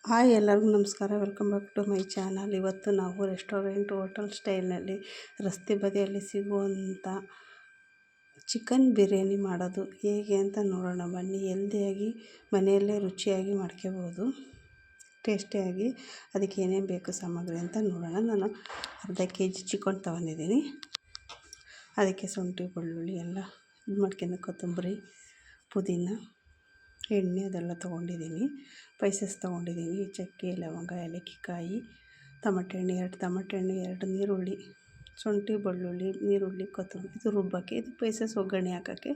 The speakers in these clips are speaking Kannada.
ಹಾಯ್ ಎಲ್ಲರಿಗೂ ನಮಸ್ಕಾರ. Welcome back to my channel. ಇವತ್ತು ನಾವು ರೆಸ್ಟೋರೆಂಟ್ ಹೋಟೆಲ್ ಸ್ಟೈಲ್ನಲ್ಲಿ ರಸ್ತೆ ಬದಿಯಲ್ಲಿ ಸಿಗುವಂಥ ಚಿಕನ್ ಬಿರಿಯಾನಿ ಮಾಡೋದು ಹೇಗೆ ಅಂತ ನೋಡೋಣ ಬನ್ನಿ. ಹೆಲ್ದಿಯಾಗಿ ಮನೆಯಲ್ಲೇ ರುಚಿಯಾಗಿ ಮಾಡ್ಕೋಬೋದು, ಟೇಸ್ಟಿಯಾಗಿ. ಅದಕ್ಕೆ ಏನೇನು ಬೇಕು ಸಾಮಗ್ರಿ ಅಂತ ನೋಡೋಣ. ನಾನು ಅರ್ಧ kg ಚಿಕನ್ ತೊಗೊಂಡಿದ್ದೀನಿ. ಅದಕ್ಕೆ ಶುಂಠಿ ಬೆಳ್ಳುಳ್ಳಿ ಎಲ್ಲ ಇದು ಮಾಡ್ಕೊಂಡು, ಕೊತ್ತಂಬರಿ, ಪುದೀನ, ಎಣ್ಣೆ ಅದೆಲ್ಲ ತೊಗೊಂಡಿದ್ದೀನಿ. ಸ್ಪೈಸಸ್ ತೊಗೊಂಡಿದ್ದೀನಿ: ಚಕ್ಕೆ, ಲವಂಗ, ಏಲಕ್ಕಿಕಾಯಿ, ಟಮಟೆ ಹಣ್ಣು, 2 ನೀರುಳ್ಳಿ, ಶುಂಠಿ ಬೆಳ್ಳುಳ್ಳಿ, ನೀರುಳ್ಳಿ, ಕೊತ್ತಂಬರಿ. ಇದು ರುಬ್ಬಕ್ಕೆ, ಇದು ಸ್ಪೈಸಸ್ ಒಗ್ಗರಣೆ ಹಾಕೋಕ್ಕೆ,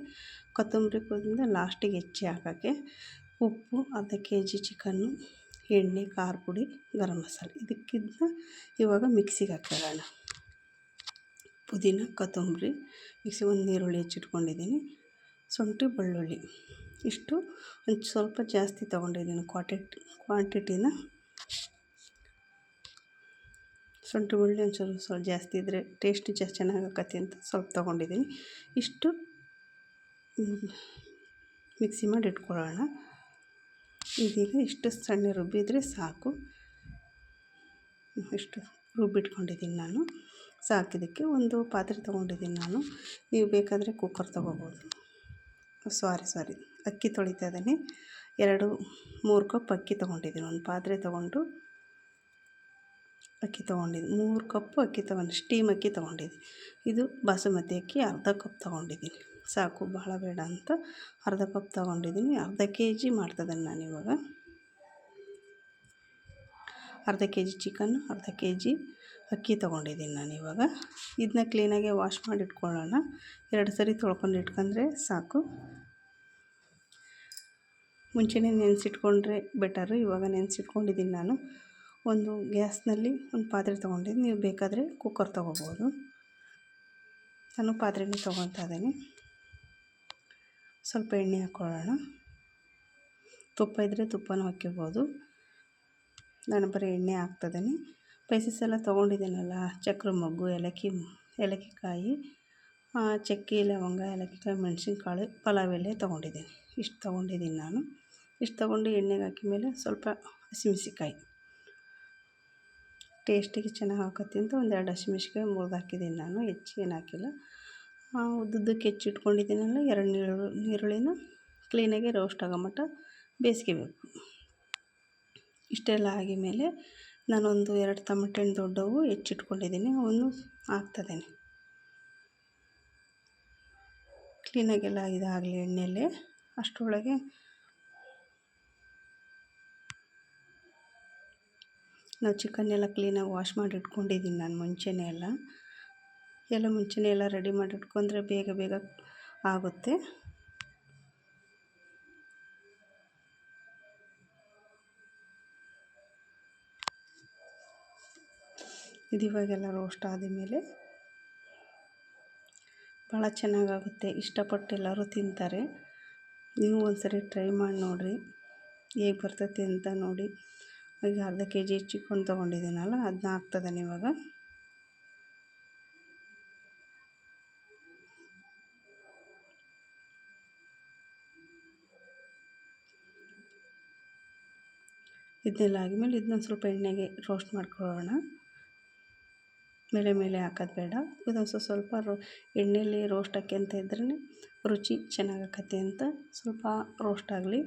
ಕೊತ್ತಂಬರಿ ಪುದೀನ ಲಾಸ್ಟಿಗೆ ಹೆಚ್ಚಿ ಹಾಕೋಕ್ಕೆ, ಉಪ್ಪು, ಅರ್ಧ kg ಚಿಕನ್ನು, ಎಣ್ಣೆ, ಖಾರ ಪುಡಿ, ಗರಂ ಮಸಾಲೆ. ಇದಕ್ಕಿಂತ ಇವಾಗ ಮಿಕ್ಸಿಗೆ ಹಾಕ್ಕೊಳ್ಳೋಣ. ಪುದೀನ, ಕೊತ್ತಂಬರಿ ಮಿಕ್ಸಿ, ಒಂದು ನೀರುಳ್ಳಿ ಹೆಚ್ಚಿಟ್ಕೊಂಡಿದ್ದೀನಿ, ಶುಂಠಿ ಬೆಳ್ಳುಳ್ಳಿ ಇಷ್ಟು ಒಂದು ಸ್ವಲ್ಪ ಜಾಸ್ತಿ ತೊಗೊಂಡಿದ್ದೀನಿ ಕ್ವಾಂಟಿಟಿನ. ಶುಂಠಿ ಬೆಳ್ಳುಳ್ಳಿ ಒಂದು ಸ್ವಲ್ಪ ಜಾಸ್ತಿ ಇದ್ದರೆ ಟೇಸ್ಟ್ ಚೆನ್ನಾಗಿ ಆಕತಿ ಅಂತ ಸ್ವಲ್ಪ ತೊಗೊಂಡಿದ್ದೀನಿ. ಇಷ್ಟು ಮಿಕ್ಸಿ ಮಾಡಿ ಇಟ್ಕೊಳ್ಳೋಣ. ಇದೀಗ ಇಷ್ಟು ಸಣ್ಣ ರುಬ್ಬಿದರೆ ಸಾಕು. ಇಷ್ಟು ರುಬ್ಬಿಟ್ಕೊಂಡಿದ್ದೀನಿ ನಾನು, ಸಾಕಿದ್ದಕ್ಕೆ. ಒಂದು ಪಾತ್ರೆ ತೊಗೊಂಡಿದ್ದೀನಿ ನಾನು. ನೀವು ಬೇಕಾದರೆ ಕುಕ್ಕರ್ ತೊಗೋಬೋದು. ಸಾರಿ ಅಕ್ಕಿ ತೊಳಿತಾ ಇದ್ದೀನಿ. 2-3 ಕಪ್ ಅಕ್ಕಿ ತೊಗೊಂಡಿದ್ದೀನಿ. ಒಂದು ಪಾತ್ರೆ ತೊಗೊಂಡು ಅಕ್ಕಿ ತೊಗೊಂಡಿದ್ದೀನಿ. 3 ಕಪ್ಪು ಅಕ್ಕಿ ಸ್ಟೀಮ್ ಅಕ್ಕಿ ತೊಗೊಂಡಿದ್ದೀನಿ. ಇದು ಬಾಸುಮತಿ ಅಕ್ಕಿ ಅರ್ಧ ಕಪ್ ತೊಗೊಂಡಿದ್ದೀನಿ. ಸಾಕು, ಭಾಳ ಬೇಡ ಅಂತ ಅರ್ಧ ಕಪ್ ತೊಗೊಂಡಿದ್ದೀನಿ. ಅರ್ಧ kg ಮಾಡ್ತಿದ್ದೀನಿ ನಾನಿವಾಗ. ಅರ್ಧ kg ಚಿಕನ್ನು, ಅರ್ಧ kg ಅಕ್ಕಿ ತೊಗೊಂಡಿದ್ದೀನಿ ನಾನಿವಾಗ. ಇದನ್ನ ಕ್ಲೀನಾಗಿ ವಾಶ್ ಮಾಡಿ ಇಟ್ಕೊಳ್ಳೋಣ. 2 ಸರಿ ತೊಳ್ಕೊಂಡು ಇಟ್ಕೊಂಡ್ರೆ ಸಾಕು. ಮುಂಚೆನೇ ನೆನೆಸಿಟ್ಕೊಂಡ್ರೆ ಬೆಟರು. ಇವಾಗ ನೆನೆಸಿಟ್ಕೊಂಡಿದ್ದೀನಿ ನಾನು. ಒಂದು ಗ್ಯಾಸ್ನಲ್ಲಿ ಒಂದು ಪಾತ್ರೆ ತೊಗೊಂಡಿದ್ದೀನಿ. ನೀವು ಬೇಕಾದರೆ ಕುಕ್ಕರ್ ತೊಗೋಬೋದು. ನಾನು ಪಾತ್ರೆನೇ ತೊಗೊತಾ ಇದ್ದೀನಿ. ಸ್ವಲ್ಪ ಎಣ್ಣೆ ಹಾಕ್ಕೊಳ್ಳೋಣ. ತುಪ್ಪ ಇದ್ದರೆ ತುಪ್ಪನೂ ಹಾಕ್ಕೋಬೋದು. ನಾನು ಬರೀ ಎಣ್ಣೆ ಹಾಕ್ತಿದ್ದೀನಿ. ಸ್ಪೈಸಸ್ ಎಲ್ಲ ತೊಗೊಂಡಿದ್ದೀನಲ್ಲ: ಚಕ್ರ ಮೊಗ್ಗು, ಏಲಕ್ಕಿಕಾಯಿ, ಚಕ್ಕೆ, ಲವಂಗ, ಏಲಕ್ಕಿಕಾಯಿ, ಮೆಣಸಿನ್ಕಾಳು, ಪಲಾವ್ ಎಲೆ ತೊಗೊಂಡಿದ್ದೀನಿ. ಇಷ್ಟು ತೊಗೊಂಡಿದ್ದೀನಿ ನಾನು. ಇಷ್ಟು ತೊಗೊಂಡು ಎಣ್ಣೆಗೆ ಹಾಕಿದ ಮೇಲೆ ಸ್ವಲ್ಪ ಹಸಿಮೆಣ್ಸಿಕಾಯಿ ಟೇಸ್ಟಿಗೆ ಚೆನ್ನಾಗಿ ಹಾಕತ್ತಿ ಅಂತ 2 ಹಸಿಮೆಣ್ಸಿಕಾಯಿ ಮುರಿದು ಹಾಕಿದ್ದೀನಿ ನಾನು. ಹೆಚ್ಚು ಏನು ಹಾಕಿಲ್ಲ. ಉದ್ದುದ್ದಕ್ಕೆ ಹೆಚ್ಚಿಟ್ಕೊಂಡಿದ್ದೀನಲ್ಲ 2 ನೀರುಳ್ಳಿನ ಕ್ಲೀನಾಗಿ ರೋಸ್ಟ್ ಆಗೋ ಮಟ್ಟ ಬೇಯಿಸ್ಕೋಬೇಕು. ಇಷ್ಟೆಲ್ಲ ಆಗಿದಮೇಲೆ ನಾನೊಂದು 2 ಟಮಟೆ ಹಣ್ಣು ದೊಡ್ಡವು ಹೆಚ್ಚಿಟ್ಕೊಂಡಿದ್ದೀನಿ, ಅವನ್ನು ಹಾಕ್ತಿದ್ದೀನಿ. ಕ್ಲೀನಾಗೆಲ್ಲ ಇದಾಗಲಿ ಎಣ್ಣೆಯಲ್ಲೇ. ಅಷ್ಟರೊಳಗೆ ನಾವು ಚಿಕನ್ನೆಲ್ಲ ಕ್ಲೀನಾಗಿ ವಾಶ್ ಮಾಡಿ ಇಟ್ಕೊಂಡಿದ್ದೀನಿ ನಾನು ಮುಂಚೆನೇ ಎಲ್ಲ ರೆಡಿ ಮಾಡಿ ಇಟ್ಕೊಂಡ್ರೆ ಬೇಗ ಆಗುತ್ತೆ. ಇದು ಇವಾಗೆಲ್ಲ ರೋಸ್ಟ್ ಆದಮೇಲೆ ಭಾಳ ಚೆನ್ನಾಗಾಗುತ್ತೆ. ಇಷ್ಟಪಟ್ಟು ಎಲ್ಲರೂ ತಿಂತಾರೆ. ನೀವು ಒಂದ್ಸರಿ ಟ್ರೈ ಮಾಡಿ ನೋಡಿರಿ, ಹೇಗೆ ಬರ್ತೈತೆ ಅಂತ ನೋಡಿ. ಈಗ ಅರ್ಧ kg ಚಿಕನ್ ತೊಗೊಂಡಿದ್ದೀನಲ್ಲ, ಅದನ್ನ ಹಾಕ್ತಿದ್ದೀನಿ ಇವಾಗ. ಇದನ್ನೆಲ್ಲ ಆದಮೇಲೆ ಇದನ್ನೊಂದು ಸ್ವಲ್ಪ ಎಣ್ಣೆಗೆ ರೋಸ್ಟ್ ಮಾಡ್ಕೊಳ್ಳೋಣ. ಮೇಲೆ ಹಾಕೋದು ಬೇಡ. ಇದೊಂದು ಸ್ವಲ್ಪ ಎಣ್ಣೆಯಲ್ಲಿ ರೋಸ್ಟ್ ಹಾಕ್ಯಂತ ಇದ್ರೇ ರುಚಿ ಚೆನ್ನಾಗಿ ಆಕತ್ತೆ ಅಂತ ಸ್ವಲ್ಪ ರೋಸ್ಟ್ ಆಗಲಿ.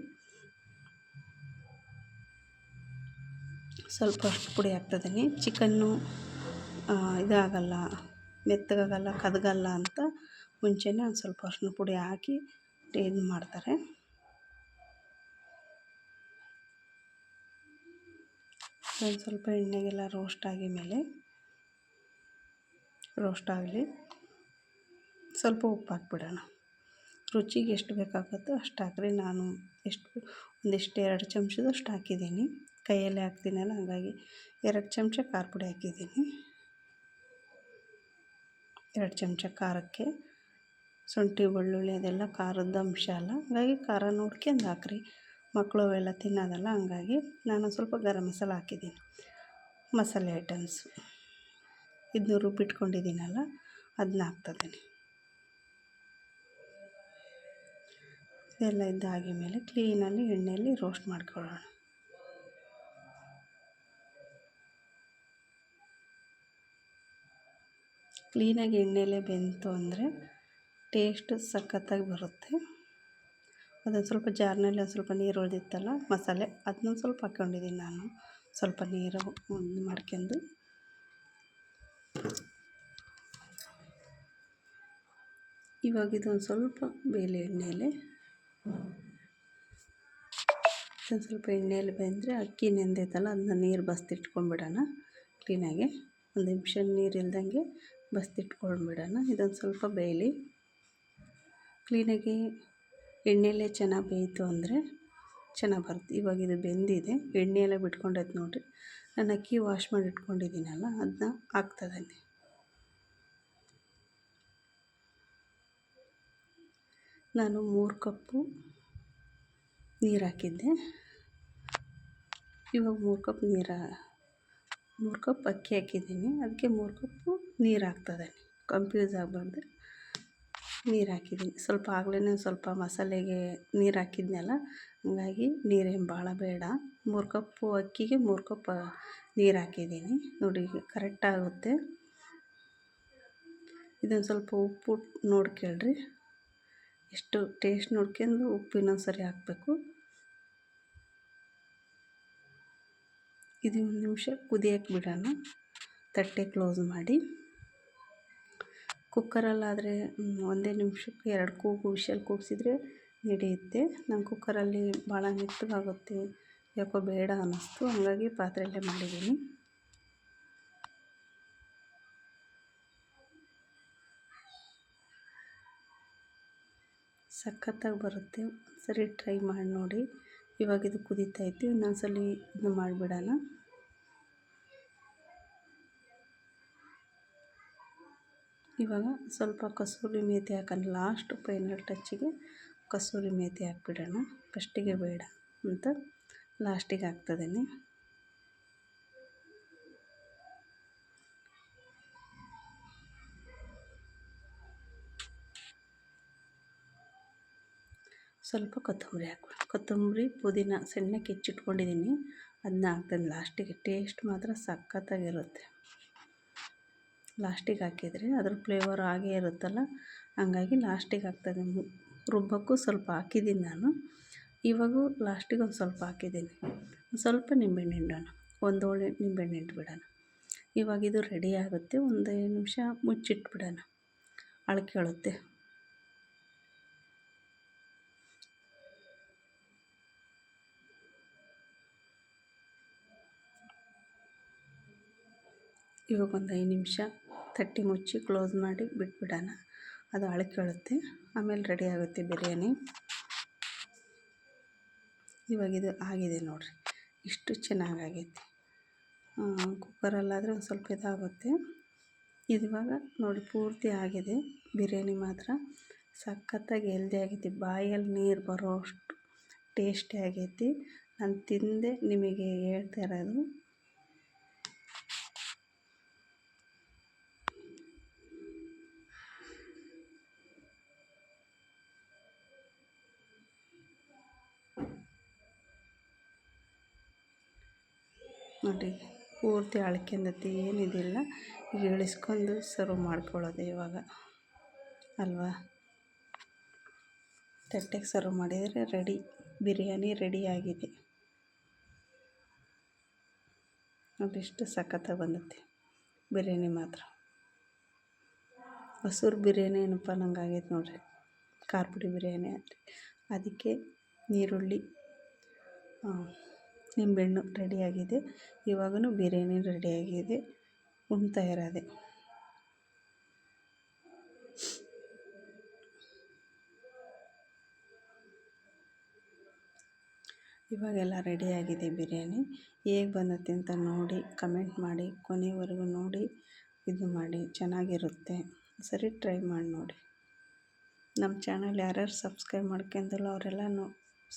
ಸ್ವಲ್ಪ ಅಷ್ಟು ಪುಡಿ ಹಾಕ್ತಿದ್ದೀನಿ. ಚಿಕನ್ನು ಇದಾಗಲ್ಲ, ಮೆತ್ತಗಾಗಲ್ಲ, ಕದಗಲ್ಲ ಅಂತ ಮುಂಚೆನೇ ಒಂದು ಸ್ವಲ್ಪ ಅರಿಶಿನ ಪುಡಿ ಹಾಕಿ ಇದು ಮಾಡ್ತಾರೆ. ಒಂದು ಸ್ವಲ್ಪ ಎಣ್ಣೆಗೆಲ್ಲ ರೋಸ್ಟ್ ಆಗಿದ ರೋಸ್ಟ್ ಆಗಲಿ. ಸ್ವಲ್ಪ ಉಪ್ಪು ಹಾಕ್ಬಿಡೋಣ. ರುಚಿಗೆ ಎಷ್ಟು ಬೇಕಾಗುತ್ತೋ ಅಷ್ಟು ಹಾಕ್ರಿ. ನಾನು ಒಂದಿಷ್ಟು 2 ಚಮಚದಷ್ಟು ಹಾಕಿದ್ದೀನಿ. ಕೈಯಲ್ಲೇ ಹಾಕ್ತೀನಲ್ಲ, ಹಾಗಾಗಿ 2 ಚಮಚ ಖಾರ ಪುಡಿ ಹಾಕಿದ್ದೀನಿ. 2 ಚಮಚ ಖಾರಕ್ಕೆ. ಶುಂಠಿ ಬೆಳ್ಳುಳ್ಳಿ ಅದೆಲ್ಲ ಖಾರದ ಅಂಶ ಅಲ್ಲ, ಹಾಗಾಗಿ ಖಾರ ನೋಡ್ಕೊಂಡು ಹಾಕ್ರಿ. ಮಕ್ಕಳು ಅವೆಲ್ಲ ತಿನ್ನೋದಲ್ಲ, ಹಂಗಾಗಿ ನಾನು ಸ್ವಲ್ಪ ಗರಂ ಮಸಾಲ ಹಾಕಿದ್ದೀನಿ. ಮಸಾಲೆ ಐಟಮ್ಸು ಇದನ್ನ ರುಬ್ಬಿಟ್ಕೊಂಡಿದ್ದೀನಲ್ಲ, ಅದನ್ನ ಹಾಕ್ತಿದ್ದೀನಿ. ಇದೆಲ್ಲ ಇದಾಗಿದ ಮೇಲೆ ಕ್ಲೀನಲ್ಲಿ ಎಣ್ಣೆಯಲ್ಲಿ ರೋಸ್ಟ್ ಮಾಡ್ಕೊಳ್ಳೋಣ. ಕ್ಲೀನಾಗಿ ಎಣ್ಣೆಲೇ ಬೆಂತು ಅಂದರೆ ಟೇಸ್ಟ್ ಸಖತ್ತಾಗಿ ಬರುತ್ತೆ. ಅದೊಂದು ಸ್ವಲ್ಪ ಜಾರ್ನಲ್ಲಿ ಒಂದು ಸ್ವಲ್ಪ ನೀರು ಉಳಿದಿತ್ತಲ್ಲ ಮಸಾಲೆ, ಅದನ್ನೊಂದು ಸ್ವಲ್ಪ ಹಾಕ್ಕೊಂಡಿದ್ದೀನಿ ನಾನು. ಸ್ವಲ್ಪ ನೀರು ಮಾಡ್ಕೊಂಡು ಇವಾಗ ಇದೊಂದು ಸ್ವಲ್ಪ ಬೇಳೆ ಎಣ್ಣೆಯಲ್ಲಿ ಒಂದು ಸ್ವಲ್ಪ ಎಣ್ಣೆಯಲ್ಲಿ ಬೆಂದರೆ ಅಕ್ಕಿ ನೆಂದೈತಲ್ಲ ಅದನ್ನ ನೀರು ಬಸ್ದಿಟ್ಕೊಂಡ್ಬಿಡೋಣ. ಕ್ಲೀನಾಗಿ ಒಂದು ನಿಮಿಷ ನೀರು ಇಲ್ದಂಗೆ ಬಸ್ದಿಟ್ಕೊಂಡ್ಬಿಡೋಣ. ಇದೊಂದು ಸ್ವಲ್ಪ ಬೇಯಲಿ. ಕ್ಲೀನಾಗಿ ಎಣ್ಣೆಯಲ್ಲೇ ಚೆನ್ನಾಗಿ ಬೇಯಿತು ಅಂದರೆ ಚೆನ್ನಾಗಿ ಬರುತ್ತೆ. ಇವಾಗ ಇದು ಬೆಂದಿದೆ, ಎಣ್ಣೆ ಎಲ್ಲ ಬಿಟ್ಕೊಂಡೈತೆ ನೋಡಿರಿ. ನಾನು ಅಕ್ಕಿ ವಾಶ್ ಮಾಡಿ ಇಟ್ಕೊಂಡಿದ್ದೀನಲ್ಲ ಅದನ್ನ ಹಾಕ್ತಾಯಿದ್ದೀನಿ. ನಾನು 3 ಕಪ್ಪು ನೀರು ಹಾಕಿದ್ದೆ. ಇವಾಗ 3 ಕಪ್ ಅಕ್ಕಿ ಹಾಕಿದ್ದೀನಿ, ಅದಕ್ಕೆ 3 ಕಪ್ಪು ನೀರು ಹಾಕ್ತಾಯಿದ್ದೀನಿ. ಕನ್ಫ್ಯೂಸ್ ಆಗಬಾರ್ದು. ನೀರು ಹಾಕಿದ್ದೀನಿ ಸ್ವಲ್ಪ. ಆಗಲೇ ಸ್ವಲ್ಪ ಮಸಾಲೆಗೆ ನೀರು ಹಾಕಿದ್ನಲ್ಲ, ಹಂಗಾಗಿ ನೀರೇನು ಭಾಳ ಬೇಡ. 3 ಕಪ್ಪು ಅಕ್ಕಿಗೆ 3 ಕಪ್ ನೀರು ಹಾಕಿದ್ದೀನಿ ನೋಡಿ, ಕರೆಕ್ಟಾಗುತ್ತೆ. ಇದೊಂದು ಸ್ವಲ್ಪ ಉಪ್ಪು ನೋಡ್ಕೊಳ್ರಿ, ಎಷ್ಟು ಟೇಸ್ಟ್ ನೋಡ್ಕೊಂಡು ಉಪ್ಪು ಇನ್ನೊಂದು ಸರಿ ಹಾಕಬೇಕು. ಇದು 1 ನಿಮಿಷ ಕುದಿಯೋಕ್ಕೆ ಬಿಡೋಣ. ತಟ್ಟೆ ಕ್ಲೋಸ್ ಮಾಡಿ. ಕುಕ್ಕರಲ್ಲಾದರೆ ಒಂದೇ ನಿಮಿಷಕ್ಕೆ 2 ಕೂಗು ವಿಷಲ್ ಕೂಗಿಸಿದ್ರೆ ನಡೆಯುತ್ತೆ. ನಮ್ಮ ಕುಕ್ಕರಲ್ಲಿ ಭಾಳ ಮೆತ್ತಗಾಗುತ್ತೆ, ಯಾಕೋ ಬೇಡ ಅನ್ನಿಸ್ತು, ಹಾಗಾಗಿ ಪಾತ್ರೆಯಲ್ಲೇ ಮಾಡಿದ್ದೀನಿ. ಸಖತ್ತಾಗಿ ಬರುತ್ತೆ, ಸರಿ ಟ್ರೈ ಮಾಡಿ ನೋಡಿ. ಇವಾಗ ಇದು ಕುದೀತೈತಿ, ಇನ್ನೊಂದ್ಸಲ ಇದು ಮಾಡಿಬಿಡೋಣ. ಇವಾಗ ಸ್ವಲ್ಪ ಕಸೂರಿ ಮೇಥಿ ಹಾಕೋಣ. ಲಾಸ್ಟ್ ಫೈನಲ್ ಟಚ್ಚಿಗೆ ಕಸೂರಿ ಮೇಥಿ ಹಾಕ್ಬಿಡೋಣ. ಫಸ್ಟಿಗೆ ಬೇಡ ಅಂತ ಲಾಸ್ಟಿಗೆ ಹಾಕ್ತಿದ್ದೀನಿ. ಸ್ವಲ್ಪ ಕೊತ್ತಂಬರಿ ಹಾಕ್ಬಿಡಿ. ಕೊತ್ತಂಬರಿ ಪುದೀನ ಸಣ್ಣಕ್ಕೆ ಹೆಚ್ಚಿಟ್ಕೊಂಡಿದ್ದೀನಿ, ಅದನ್ನ ಹಾಕ್ತೀನಿ ಲಾಸ್ಟಿಗೆ. ಟೇಸ್ಟ್ ಮಾತ್ರ ಸಖತ್ತಾಗಿರುತ್ತೆ. ಲಾಸ್ಟಿಗೆ ಹಾಕಿದರೆ ಅದ್ರ ಫ್ಲೇವರ್ ಹಾಗೇ ಇರುತ್ತಲ್ಲ, ಹಂಗಾಗಿ ಲಾಸ್ಟಿಗೆ ಹಾಕ್ತಾಯಿದ್ದೀನಿ. ರುಬ್ಬಕ್ಕೂ ಸ್ವಲ್ಪ ಹಾಕಿದ್ದೀನಿ ನಾನು, ಇವಾಗೂ ಲಾಸ್ಟಿಗೆ ಒಂದು ಸ್ವಲ್ಪ ಹಾಕಿದ್ದೀನಿ. ಸ್ವಲ್ಪ ನಿಂಬೆಹಣ್ಣು ಹಿಂಡೋಣ, ಒಂದು ಹೋಳು ನಿಂಬೆಹಣ್ಣು ಹಿಂಡ್ಬಿಡೋಣ. ಇವಾಗ ಇದು ರೆಡಿ ಆಗುತ್ತೆ. ಒಂದು 5 ನಿಮಿಷ ಮುಚ್ಚಿಟ್ಬಿಡೋಣ, ಅಳ್ಕೊಳ್ಳುತ್ತೆ. ಇವಾಗ ಒಂದು 5 ನಿಮಿಷ ತಟ್ಟೆ ಮುಚ್ಚಿ ಕ್ಲೋಸ್ ಮಾಡಿ ಬಿಟ್ಬಿಡೋಣ. ಅದು ಅಳ್ಕೊಳ್ಳುತ್ತೆ, ಆಮೇಲೆ ರೆಡಿ ಆಗುತ್ತೆ ಬಿರಿಯಾನಿ. ಇವಾಗ ಇದು ಆಗಿದೆ ನೋಡಿರಿ, ಇಷ್ಟು ಚೆನ್ನಾಗಾಗೈತೆ. ಕುಕ್ಕರಲ್ಲಾದರೆ ಒಂದು ಸ್ವಲ್ಪ ಇದಾಗುತ್ತೆ. ಇವಾಗ ನೋಡಿ ಪೂರ್ತಿ ಆಗಿದೆ. ಬಿರಿಯಾನಿ ಮಾತ್ರ ಸಖತ್ತಾಗಿ ಹೆಲ್ದಿ ಆಗೈತಿ, ಬಾಯಲ್ಲಿ ನೀರು ಬರೋ ಅಷ್ಟು ಟೇಸ್ಟಿ ಆಗೈತಿ. ನಾನು ತಿಂದೆ ನಿಮಗೆ ಹೇಳ್ತಾ ಇರೋದು. ನೋಡಿ ಪೂರ್ತಿ ಅಳ್ಕೊಂಡೈತಿ, ಏನಿದಿಲ್ಲ. ಈಗ ಇಳಿಸ್ಕೊಂಡು ಸರ್ವ್ ಮಾಡ್ಕೊಳ್ಳೋದು ಇವಾಗ ಅಲ್ವಾ. ತಟ್ಟೆಗೆ ಸರ್ವ್ ಮಾಡಿದರೆ ರೆಡಿ, ಬಿರಿಯಾನಿ ರೆಡಿಯಾಗಿದೆ. ನೋಡಿ ಎಷ್ಟು ಸಖತ್ತಾಗಿ ಬಂದೈತಿ ಬಿರಿಯಾನಿ ಮಾತ್ರ. ಹಸೂರು ಬಿರಿಯಾನಿ ಏನಪ್ಪ ನಂಗಾಗೈತೆ ನೋಡಿರಿ, ಖಾರ ಪುಡಿ ಬಿರಿಯಾನಿ. ಅದಕ್ಕೆ ಈರುಳ್ಳಿ ನಿಂಬೆಹಣ್ಣು ರೆಡಿಯಾಗಿದೆ. ಇವಾಗೂ ಬಿರಿಯಾನಿ ರೆಡಿಯಾಗಿದೆ, ಉಣ್ತಾ ಇರೋದೆ. ಇವಾಗೆಲ್ಲ ರೆಡಿಯಾಗಿದೆ ಬಿರಿಯಾನಿ. ಹೇಗೆ ಬಂದೈತೆ ಅಂತ ನೋಡಿ ಕಮೆಂಟ್ ಮಾಡಿ, ಕೊನೆವರೆಗೂ ನೋಡಿ ಇದು ಮಾಡಿ, ಚೆನ್ನಾಗಿರುತ್ತೆ. ಸರಿ ಟ್ರೈ ಮಾಡಿ ನೋಡಿ. ನಮ್ಮ ಚಾನಲ್ ಯಾರ್ಯಾರು ಸಬ್ಸ್ಕ್ರೈಬ್ ಮಾಡ್ಕೊಂಡಿಲ್ಲ ಅವರೆಲ್ಲನೂ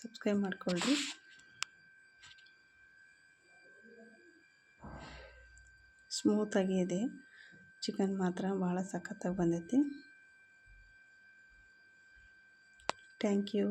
ಸಬ್ಸ್ಕ್ರೈಬ್ ಮಾಡ್ಕೊಳ್ರಿ. ಸ್ಮೂತಾಗಿ ಇದೆ, ಚಿಕನ್ ಮಾತ್ರ ಭಾಳ ಸಖತ್ತಾಗಿ ಬಂದೈತಿ. Thank you.